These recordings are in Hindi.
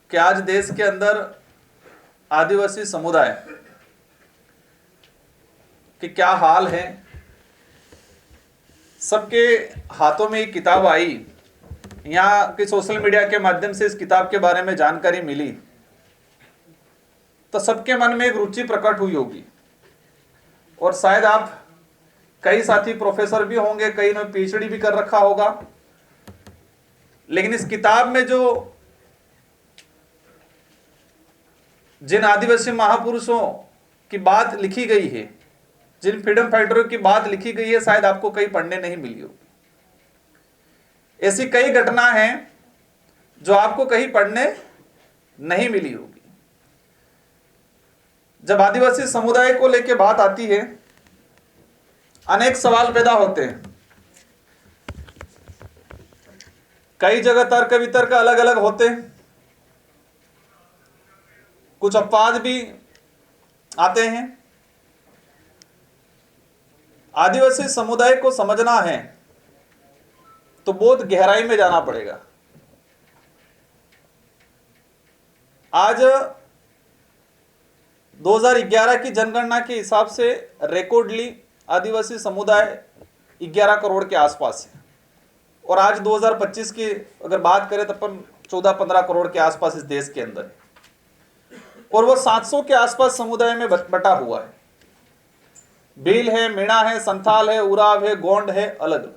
कि आज देश के अंदर आदिवासी समुदाय के क्या हाल है। सबके हाथों में एक किताब आई, यहाँ के सोशल मीडिया के माध्यम से इस किताब के बारे में जानकारी मिली तो सबके मन में एक रुचि प्रकट हुई होगी। और शायद आप कई साथी प्रोफेसर भी होंगे, कई ने पीएचडी भी कर रखा होगा, लेकिन इस किताब में जो जिन आदिवासी महापुरुषों की बात लिखी गई है, जिन फ्रीडम फाइटरों की बात लिखी गई है, शायद आपको कहीं पढ़ने नहीं मिली होगी। ऐसी कई घटना हैं जो आपको कहीं पढ़ने नहीं मिली होगी। जब आदिवासी समुदाय को लेकर बात आती है, अनेक सवाल पैदा होते हैं। कई जगह तर्क वितर्क अलग अलग होते हैं, कुछ अपवाद भी आते हैं। आदिवासी समुदाय को समझना है तो बहुत गहराई में जाना पड़ेगा। आज 2011 की जनगणना के हिसाब से रिकॉर्डली आदिवासी समुदाय 11 करोड़ के आसपास है, और आज 2025 की अगर बात करें तो अपन 14-15 करोड़ के आसपास इस देश के अंदर है, और वो 700 के आसपास समुदाय में बटा हुआ है। भील है, मीणा है, संथाल है, उराव है, गोंड है, अलग अलग।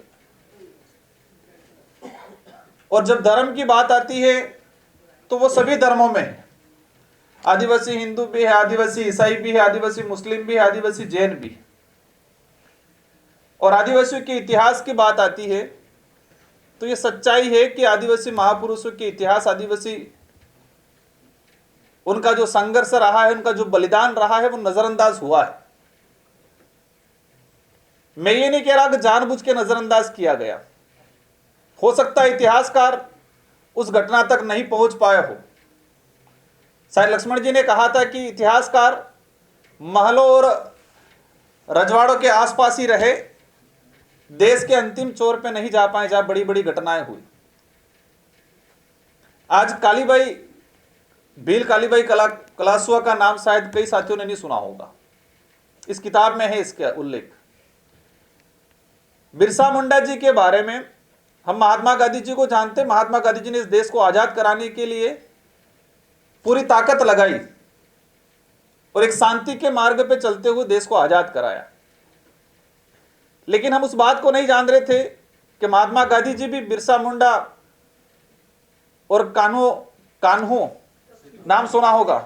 और जब धर्म की बात आती है तो वो सभी धर्मों में है। आदिवासी हिंदू भी है, आदिवासी ईसाई भी है, आदिवासी मुस्लिम भी है, आदिवासी जैन भी है। और आदिवासियों के इतिहास की बात आती है तो ये सच्चाई है कि आदिवासी महापुरुषों के इतिहास, आदिवासी उनका जो संघर्ष रहा है, उनका जो बलिदान रहा है, वो नजरअंदाज हुआ है। मैं ये नहीं कह रहा कि जानबूझ के नजरअंदाज किया गया। हो सकता है इतिहासकार उस घटना तक नहीं पहुंच पाए हो। शायद लक्ष्मण जी ने कहा था कि इतिहासकार महलों और रजवाड़ों के आसपास ही रहे, देश के अंतिम छोर पे नहीं जा पाए जहां बड़ी बड़ी घटनाएं हुई। आज कालीबाई, भील कालीबाई कलासुआ का नाम शायद कई साथियों ने नहीं सुना होगा, इस किताब में है इसका उल्लेख। बिरसा मुंडा जी के बारे में हम महात्मा गांधी जी को जानते। महात्मा गांधी जी ने इस देश को आजाद कराने के लिए पूरी ताकत लगाई और एक शांति के मार्ग पे चलते हुए देश को आजाद कराया। लेकिन हम उस बात को नहीं जान रहे थे कि महात्मा गांधी जी भी बिरसा मुंडा और कान्हू नाम सुना होगा,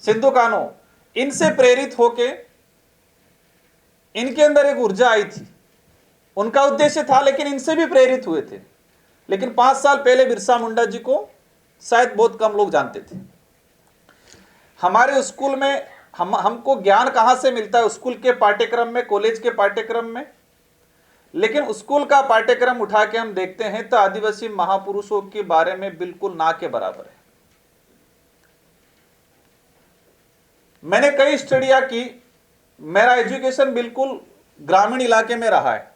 सिंधु कान्हू, इनसे प्रेरित होके इनके अंदर एक ऊर्जा आई थी। उनका उद्देश्य था, लेकिन इनसे भी प्रेरित हुए थे। लेकिन 5 साल पहले बिरसा मुंडा जी को शायद बहुत कम लोग जानते थे। हमारे स्कूल में हमको ज्ञान कहां से मिलता है? स्कूल के पाठ्यक्रम में, कॉलेज के पाठ्यक्रम में। लेकिन स्कूल का पाठ्यक्रम उठा के हम देखते हैं तो आदिवासी महापुरुषों के बारे में बिल्कुल ना के बराबर है। मैंने कई स्टडियां की, मेरा एजुकेशन बिल्कुल ग्रामीण इलाके में रहा है,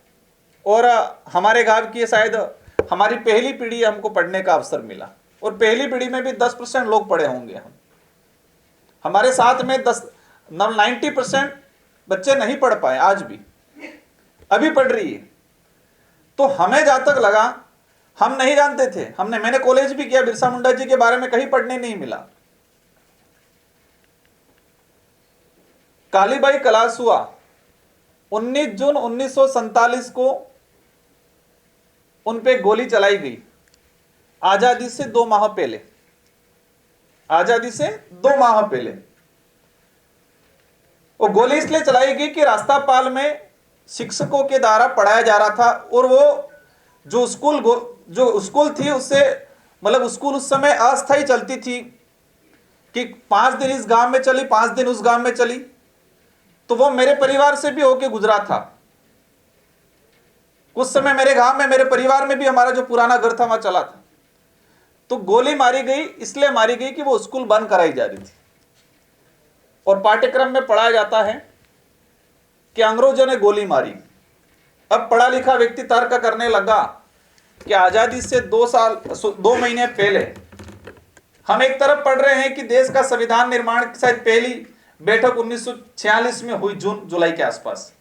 और हमारे गांव की शायद हमारी पहली पीढ़ी हमको पढ़ने का अवसर मिला, और पहली पीढ़ी में भी 10% लोग पढ़े होंगे। हमारे साथ में 90% बच्चे नहीं पढ़ पाए, आज भी अभी पढ़ रही है। तो हमें जहां तक लगा, हम नहीं जानते थे। मैंने कॉलेज भी किया, बिरसा मुंडा जी के बारे में कहीं पढ़ने नहीं मिला। कालीबाई कलासुआ 19 जून 1947 को उन पे गोली चलाई गई, आजादी से 2 माह पहले। आजादी से 2 माह पहले वो गोली इसलिए चलाई गई कि रास्तापाल में शिक्षकों के द्वारा पढ़ाया जा रहा था, और वो जो स्कूल थी उससे मतलब स्कूल उस समय अस्थायी चलती थी कि 5 दिन इस गांव में चली, 5 दिन उस गांव में चली। तो वो मेरे परिवार से भी होके गुजरा था। कुछ समय मेरे गांव में, मेरे परिवार में भी हमारा जो पुराना घर था वहां चला था। तो गोली मारी गई, इसलिए मारी गई कि वो स्कूल बंद कराई जा रही थी, और पाठ्यक्रम में पढ़ाया जाता है कि अंग्रेजों ने गोली मारी। अब पढ़ा लिखा व्यक्ति तर्क करने लगा कि आजादी से 2 महीने पहले हम एक तरफ पढ़ रहे हैं कि देश का संविधान निर्माण की शायद पहली बैठक 1946 में हुई, जून जुलाई के आसपास।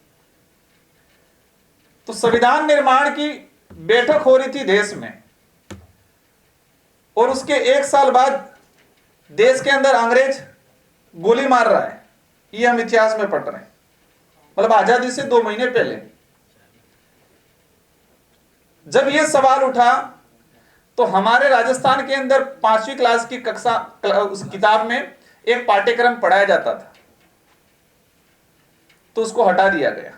तो संविधान निर्माण की बैठक हो रही थी देश में, और उसके एक साल बाद देश के अंदर अंग्रेज गोली मार रहा है। ये हम इतिहास में पढ़ रहे हैं, मतलब आजादी से 2 महीने पहले। जब यह सवाल उठा तो हमारे राजस्थान के अंदर 5वीं क्लास की कक्षा उस किताब में एक पाठ्यक्रम पढ़ाया जाता था, तो उसको हटा दिया गया।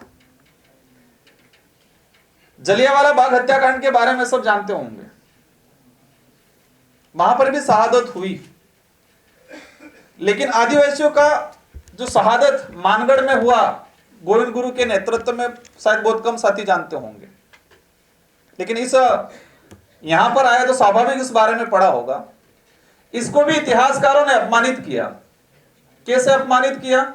जलियांवाला बाग हत्याकांड के बारे में सब जानते होंगे, वहां पर भी शहादत हुई, लेकिन आदिवासियों का जो शहादत मानगढ़ में हुआ गोविंद गुरु के नेतृत्व में, शायद बहुत कम साथी जानते होंगे। लेकिन इस यहां पर आया तो स्वाभाविक इस बारे में पढ़ा होगा। इसको भी इतिहासकारों ने अपमानित किया। कैसे अपमानित किया?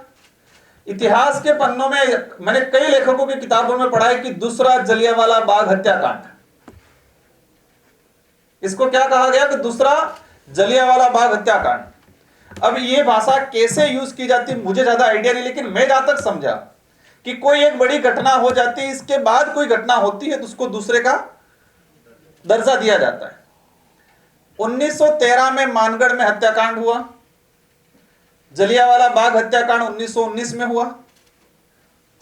इतिहास के पन्नों में मैंने कई लेखकों की किताबों में पढ़ा है कि दूसरा जलियांवाला बाग हत्याकांड, इसको क्या कहा गया कि दूसरा जलियांवाला बाग हत्याकांड। अब ये भाषा कैसे यूज की जाती है मुझे ज्यादा आइडिया नहीं, लेकिन मैं जहां तक समझा कि कोई एक बड़ी घटना हो जाती है, इसके बाद कोई घटना होती है तो उसको दूसरे का दर्जा दिया जाता है। 1913 में मानगढ़ में हत्याकांड हुआ, जलियांवाला बाग हत्याकांड 1919 में हुआ।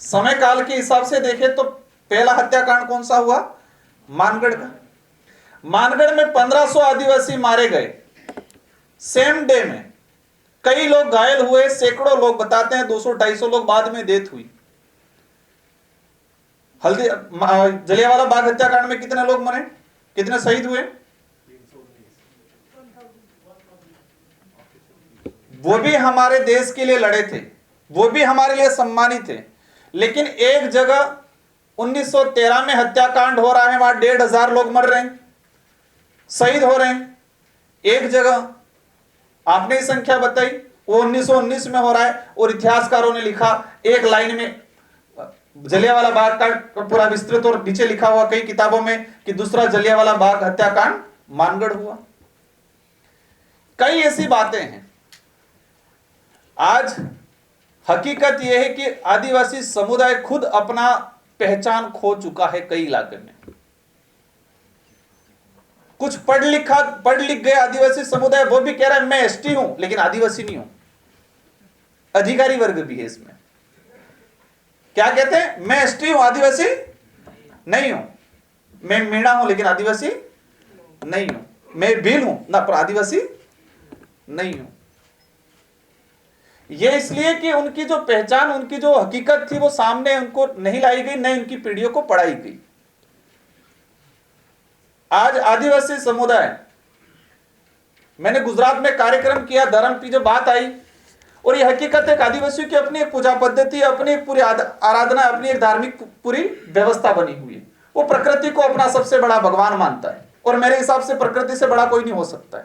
समय काल के हिसाब से देखें तो पहला हत्याकांड कौन सा हुआ? मानगढ़ का। मानगढ़ में 1500 आदिवासी मारे गए सेम डे में। कई लोग घायल हुए, सैकड़ों लोग, बताते हैं 200-250 लोग बाद में डेथ हुई। जलियांवाला बाग हत्याकांड में कितने लोग मरे, कितने शहीद हुए? वो भी हमारे देश के लिए लड़े थे, वो भी हमारे लिए सम्मानित थे। लेकिन एक जगह 1913 में हत्याकांड हो रहा है, वहां 1500 लोग मर रहे हैं, शहीद हो रहे हैं। एक जगह आपने ही संख्या बताई, वो 1919 में हो रहा है, और इतिहासकारों ने लिखा एक लाइन में जलियांवाला बाग का पूरा विस्तृत, और नीचे लिखा हुआ कई किताबों में कि दूसरा जलियांवाला बाग हत्याकांड मानगढ़ हुआ। कई ऐसी बातें हैं। आज हकीकत यह है कि आदिवासी समुदाय खुद अपना पहचान खो चुका है कई इलाके में। कुछ पढ़ लिख गए आदिवासी समुदाय, वो भी कह रहा है मैं एसटी हूं लेकिन आदिवासी नहीं हूं। अधिकारी वर्ग भी है इसमें। क्या कहते हैं? मैं एसटी हूं, आदिवासी नहीं हूं। मैं मीणा हूं लेकिन आदिवासी नहीं हूं। मैं भील हूं ना, पर आदिवासी नहीं हूं। यह इसलिए कि उनकी जो पहचान, उनकी जो हकीकत थी वो सामने उनको नहीं लाई गई, नहीं उनकी पीढ़ियों को पढ़ाई गई। आज आदिवासी समुदाय, मैंने गुजरात में कार्यक्रम किया, धर्म की जो बात आई, और यह हकीकत है कि आदिवासियों की अपनी एक पूजा पद्धति, अपनी एक पूरी आराधना, अपनी एक धार्मिक पूरी व्यवस्था बनी हुई है। वो प्रकृति को अपना सबसे बड़ा भगवान मानता है, और मेरे हिसाब से प्रकृति से बड़ा कोई नहीं हो सकता है।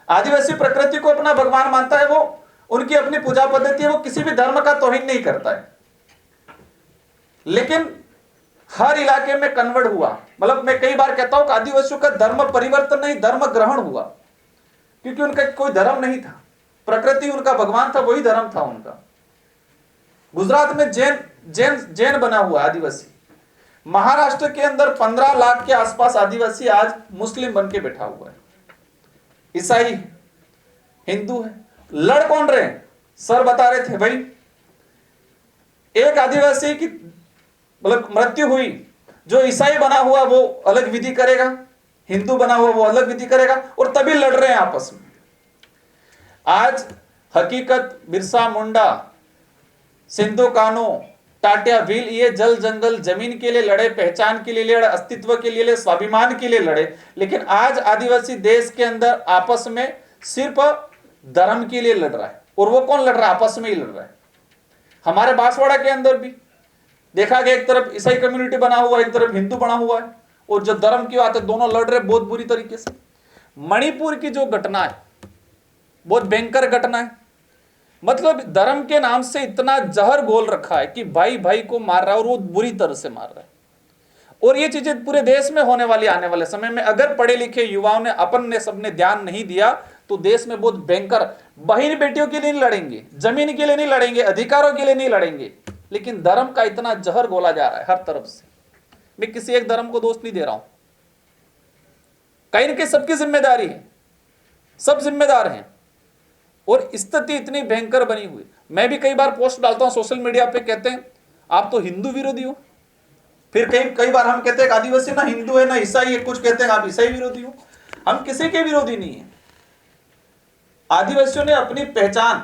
आदिवासी प्रकृति को अपना भगवान मानता है, वो उनकी अपनी पूजा पद्धति है, वो किसी भी धर्म का तौहीन नहीं करता है। लेकिन हर इलाके में कन्वर्ट हुआ। मतलब मैं कई बार कहता हूं कि आदिवासियों का धर्म परिवर्तन नहीं, धर्म ग्रहण हुआ, क्योंकि उनका कोई धर्म नहीं था, प्रकृति उनका भगवान था, वही धर्म था उनका। गुजरात में जैन बना हुआ आदिवासी। महाराष्ट्र के अंदर 15 लाख के आसपास आदिवासी आज मुस्लिम बन के बैठा हुआ है। ईसाई, हिंदू है। लड़ कौन रहे? सर बता रहे थे भाई, एक आदिवासी की मतलब मृत्यु हुई, जो ईसाई बना हुआ वो अलग विधि करेगा, हिंदू बना हुआ वो अलग विधि करेगा, और तभी लड़ रहे हैं आपस में। आज हकीकत बिरसा मुंडा, सिंधु कान्हू, टाटिया भील, ये जल जंगल जमीन के लिए लड़े, पहचान के लिए लड़े, अस्तित्व के लिए, स्वाभिमान के लिए लड़े। लेकिन आज आदिवासी देश के अंदर आपस में सिर्फ धर्म के लिए लड़ रहा है, और वो कौन लड़ रहा है? आपस में ही लड़ रहा है। हमारे बांसवाड़ा के अंदर भी देखा गया, एक तरफ ईसाई कम्युनिटी बना हुआ, एक तरफ हिंदू बना हुआ है, और जो धर्म की बात है दोनों लड़ रहे बहुत बुरी तरीके से। मणिपुर की जो घटना है बहुत भयंकर घटना है। मतलब धर्म के नाम से इतना जहर घोल रखा है कि भाई भाई को मार रहा है, और वो बुरी तरह से मार रहा है। और ये चीजें पूरे देश में होने वाली आने वाले समय में। अगर पढ़े लिखे युवाओं ने अपन ने सबने ध्यान नहीं दिया तो देश में बहुत भयंकर, बहन बेटियों के लिए नहीं लड़ेंगे, जमीन के लिए नहीं लड़ेंगे, अधिकारों के लिए नहीं लड़ेंगे, लेकिन धर्म का इतना जहर घोला जा रहा है हर तरफ से। मैं किसी एक धर्म को दोष नहीं दे रहा हूं, कहीं न कहीं सबकी जिम्मेदारी है, सब जिम्मेदार हैं, और स्थिति इतनी भयंकर बनी हुई। मैं भी कई बार पोस्ट डालता हूं सोशल मीडिया पे, कहते हैं आप तो हिंदू विरोधी हो, फिर कई बार हम कहते हैं आदिवासी ना हिंदू है ना ईसाई है, कुछ कहते हैं आप ईसाई विरोधी हो। हम किसी के विरोधी नहीं है। आदिवासियों ने अपनी पहचान,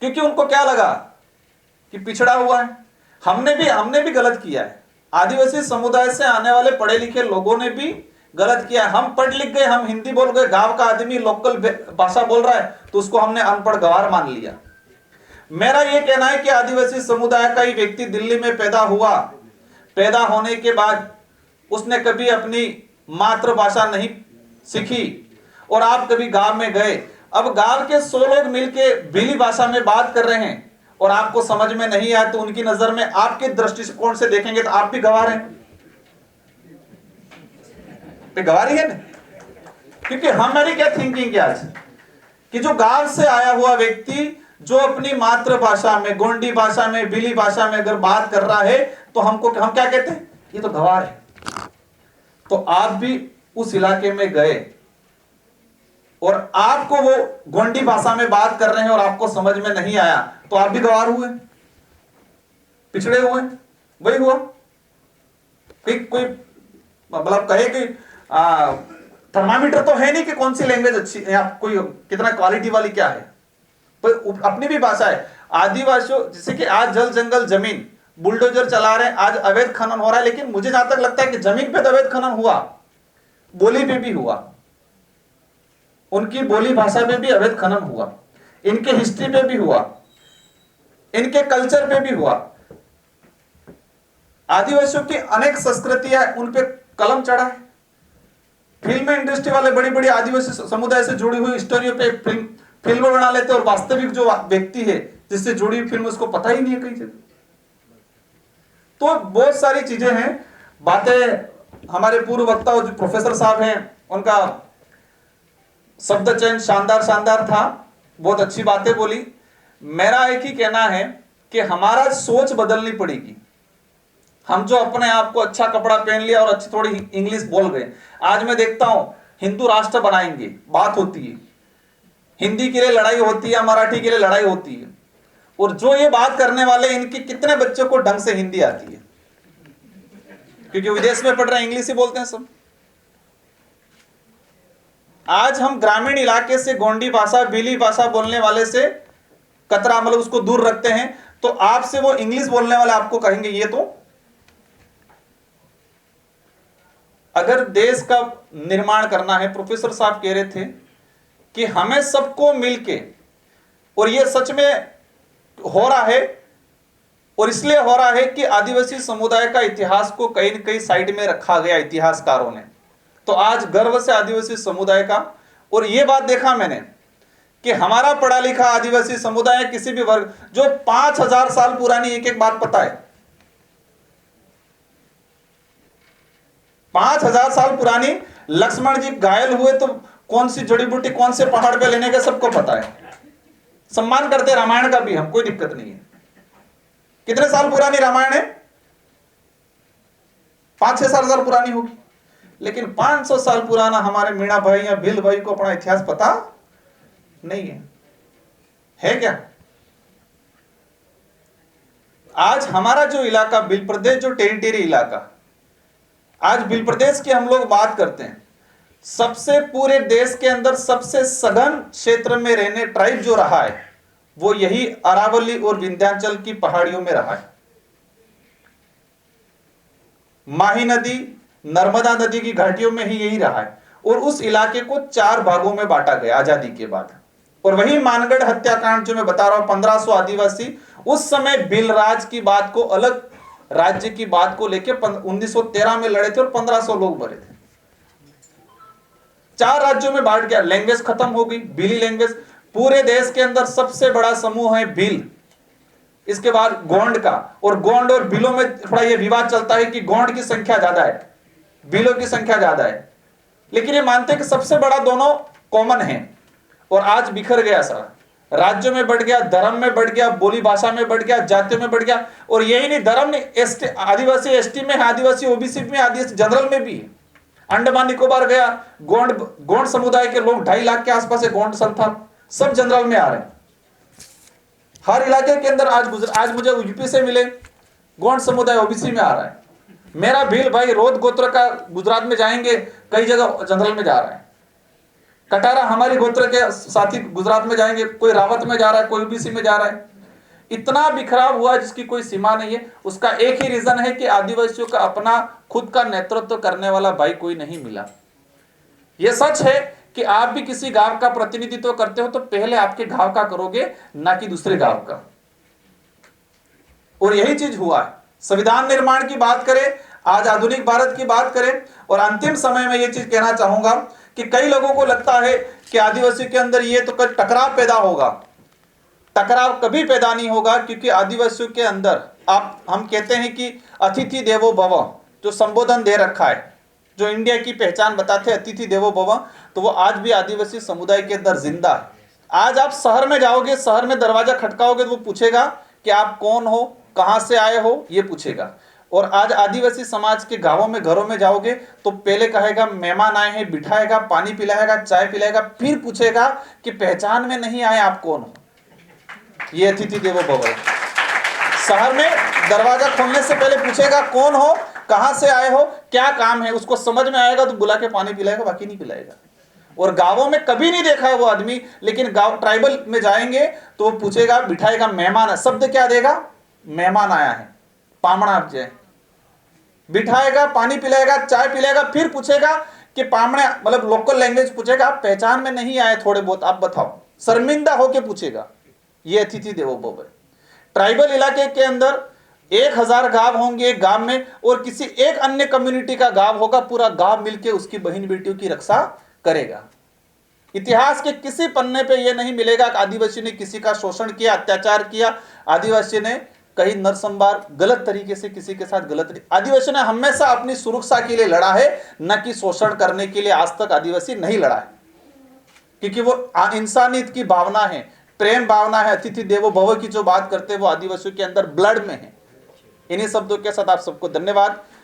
क्योंकि उनको क्या लगा कि पिछड़ा हुआ है, हमने भी गलत किया है। आदिवासी समुदाय से आने वाले पढ़े लिखे लोगों ने भी गलत किया है। हम पढ़ लिख गए, हम हिंदी बोल गए, गांव का आदमी लोकल भाषा बोल रहा है तो उसको हमने अनपढ़ गवार मान लिया। मेरा यह कहना है कि आदिवासी समुदाय का ही व्यक्ति दिल्ली में पैदा हुआ, पैदा होने के बाद उसने कभी अपनी मातृभाषा नहीं सीखी, और आप कभी गांव में गए, अब गांव के 100 लोग मिलके भीली भाषा में बात कर रहे हैं और आपको समझ में नहीं आया, तो उनकी नजर में आपके दृष्टिकोण से देखेंगे तो आप भी गवार हैं, गवारी है ना। क्योंकि हमारी क्या थिंकिंग क्या आज कि जो गांव से आया हुआ व्यक्ति जो अपनी मातृभाषा में, गोंडी भाषा में, भीली भाषा में अगर बात कर रहा है तो हम क्या कहते हैं, ये तो गवार है। तो आप भी उस इलाके में गए और आपको वो गोंडी भाषा में बात कर रहे हैं और आपको समझ में नहीं आया, तो आप भी गवार हुए, पिछड़े हुए, वही हुआ। कोई मतलब कहे कि थर्मामीटर तो है नहीं कि कौन सी लैंग्वेज अच्छी है, आप कोई कितना क्वालिटी वाली क्या है, पर अपनी भी भाषा है। आदिवासियों जैसे कि आज जल जंगल जमीन बुलडोजर चला रहे हैं, आज अवैध खनन हो रहा है, लेकिन मुझे जहां तक लगता है कि जमीन पे तो अवैध खनन हुआ, बोली पे भी हुआ, उनकी बोली भाषा पे भी अवैध खनन हुआ, इनके हिस्ट्री पे भी हुआ, इनके कल्चर पे भी हुआ। आदिवासियों की अनेक संस्कृतियां उन पे कलम चढ़ा है। फिल्म इंडस्ट्री वाले बड़ी बड़ी आदिवासी समुदाय से जुड़ी हुई स्टोरियों पे फिल्म बना लेते, और वास्तविक जो व्यक्ति है जिससे जुड़ी हुई फिल्म उसको पता ही नहीं है कहीं से। तो बहुत सारी चीजें हैं, बातें। हमारे पूर्व वक्ता जो प्रोफेसर साहब हैं उनका शब्द चयन शानदार था, बहुत अच्छी बातें बोली। मेरा एक ही कहना है कि हमारा सोच बदलनी पड़ेगी। हम जो अपने आप को अच्छा कपड़ा पहन लिया और अच्छी थोड़ी इंग्लिश बोल गए, आज मैं देखता हूं हिंदू राष्ट्र बनाएंगे, बात होती है, हिंदी के लिए लड़ाई होती है, मराठी के लिए लड़ाई होती है, और जो ये बात करने वाले इनके कितने बच्चों को ढंग से हिंदी आती है, क्योंकि विदेश में पढ़ रहे हैं, इंग्लिश ही बोलते हैं सब। आज हम ग्रामीण इलाके से गोंडी भाषा, भीली भाषा बोलने वाले से कतरा, मतलब उसको दूर रखते हैं, तो आपसे वो इंग्लिश बोलने वाले आपको कहेंगे ये तो। अगर देश का निर्माण करना है, प्रोफेसर साहब कह रहे थे कि हमें सबको मिलके, और ये सच में हो रहा है, और इसलिए हो रहा है कि आदिवासी समुदाय का इतिहास को कहीं न कहीं साइड में रखा गया इतिहासकारों ने। तो आज गर्व से आदिवासी समुदाय का, और ये बात देखा मैंने कि हमारा पढ़ा लिखा आदिवासी समुदाय किसी भी वर्ग, जो 5000 साल पुरानी एक एक बात पता है, 5000 साल पुरानी। लक्ष्मण जी घायल हुए तो कौन सी जड़ी बूटी कौन से पहाड़ पे लेने का सबको पता है। सम्मान करते रामायण का भी हम, कोई दिक्कत नहीं है। कितने साल पुरानी रामायण है? 5-6 साल पुरानी होगी, लेकिन 500 साल पुराना हमारे मीणा भाई या भिल भाई को अपना इतिहास पता नहीं है क्या? आज हमारा जो इलाका भिल प्रदेश, जो टेरिटरी इलाका, आज भिल प्रदेश की हम लोग बात करते हैं, सबसे पूरे देश के अंदर सबसे सघन क्षेत्र में रहने ट्राइब जो रहा है वो यही अरावली और विंध्याचल की पहाड़ियों में रहा है। माही नदी, नर्मदा नदी की घाटियों में ही यही रहा है, और उस इलाके को 4 भागों में बांटा गया आजादी के बाद। और वही मानगढ़ हत्याकांड जो मैं बता रहा हूं, 1500 आदिवासी उस समय भिल राज की बात को, अलग राज्य की बात को लेकर 1913 में लड़े थे और 1500 लोग मरे थे। 4 राज्यों में बांट गया, लैंग्वेज खत्म हो गई, भीली लैंग्वेज। पूरे देश के अंदर सबसे बड़ा समूह है भील, इसके बाद गोंड का, और गोंड और भीलों में थोड़ा ये विवाद चलता है कि गोंड की संख्या ज्यादा है, भीलों की संख्या ज्यादा है, लेकिन ये मानते हैं कि सबसे बड़ा दोनों कॉमन है। और आज बिखर गया सारा, राज्यों में बढ़ गया, धर्म में बढ़ गया, बोली भाषा में बढ़ गया, जातियों में बढ़ गया। और यही नहीं, धर्म नहीं, एसटी आदिवासी एसटी में है, आदिवासी ओबीसी में, आदिवासी जनरल में भी है। अंडमान निकोबार गया, गोंड समुदाय के लोग 2.5 लाख के आसपास है, गोंड संथाल सब जनरल में आ रहे हैं। हर इलाके के अंदर आज मुझे यूपी से मिले, गोंड समुदाय ओबीसी में आ रहा है। मेरा भील भाई रोद गोत्र का गुजरात में जाएंगे, कई जगह जनरल में जा रहा है। कटारा हमारी गोत्र के साथी गुजरात में जाएंगे, कोई रावत में जा रहा है, कोई ओबीसी में जा रहा है। इतना बिखराव हुआ जिसकी कोई सीमा नहीं है। उसका एक ही रीजन है कि आदिवासियों का अपना खुद का नेतृत्व करने वाला भाई कोई नहीं मिला। यह सच है कि आप भी किसी गांव का प्रतिनिधित्व करते हो तो पहले आपके गांव का करोगे, ना कि दूसरे गांव का। और यही चीज हुआ है। संविधान निर्माण की बात करें, आज आधुनिक भारत की बात करें, और अंतिम समय में यह चीज कहना चाहूंगा कि कई लोगों को लगता है कि आदिवासी के अंदर ये तो टकराव पैदा होगा। टकराव कभी पैदा नहीं होगा, क्योंकि आदिवासियों के अंदर हम कहते हैं कि अतिथि देवो भव जो संबोधन दे रखा है, जो इंडिया की पहचान बताते हैं अतिथि देवो भव, तो वो आज भी आदिवासी समुदाय के अंदर जिंदा है। आज आप शहर में जाओगे, शहर में दरवाजा खटकाओगे तो वो पूछेगा कि आप कौन हो, कहां से आए हो, ये पूछेगा। और आज आदिवासी समाज के गांवों में, घरों में जाओगे तो पहले कहेगा मेहमान आए हैं, बिठाएगा, पानी पिलाएगा, चाय पिलाएगा, फिर पूछेगा कि पहचान में नहीं आए आप कौन हो। ये अतिथि देवो भव है। शहर में दरवाजा खोलने से पहले पूछेगा कौन हो, कहां से आए हो, क्या काम है। उसको समझ में आएगा तो बुला के पानी पिलाएगा, बाकी नहीं पिलाएगा। और गांवों में कभी नहीं देखा है वो आदमी, लेकिन गांव ट्राइबल में जाएंगे तो वो पूछेगा, बिठाएगा, मेहमान, शब्द क्या देगा, मेहमान आया है, पामणा आप जाए, बिठाएगा, पानी पिलाएगा, चाय पिलाएगा, फिर पूछेगा कि पामणे मतलब लोकल लैंग्वेज पूछेगा, आप पहचान में नहीं आए थोड़े बहुत, आप बताओ, शर्मिंदा होके पूछेगा। ये अतिथि देवो भव है। ट्राइबल इलाके के अंदर 1000 गांव होंगे एक गांव में, और किसी एक अन्य कम्युनिटी का गांव होगा, पूरा गांव मिलके उसकी बहन बेटियों की रक्षा करेगा। इतिहास के किसी पन्ने पे यह नहीं मिलेगा कि आदिवासी ने किसी का शोषण किया, अत्याचार किया, आदिवासी ने कहीं नरसंहार गलत तरीके से किसी के साथ गलत। आदिवासी ने हमेशा अपनी सुरक्षा के लिए लड़ा है, न कि शोषण करने के लिए। आज तक आदिवासी नहीं लड़ा है, क्योंकि वो इंसानियत की भावना है, प्रेम भावना है। अतिथि देवो भव की जो बात करते हैं वो आदिवासियों के अंदर ब्लड में है। इन्हीं शब्दों के साथ आप सबको धन्यवाद।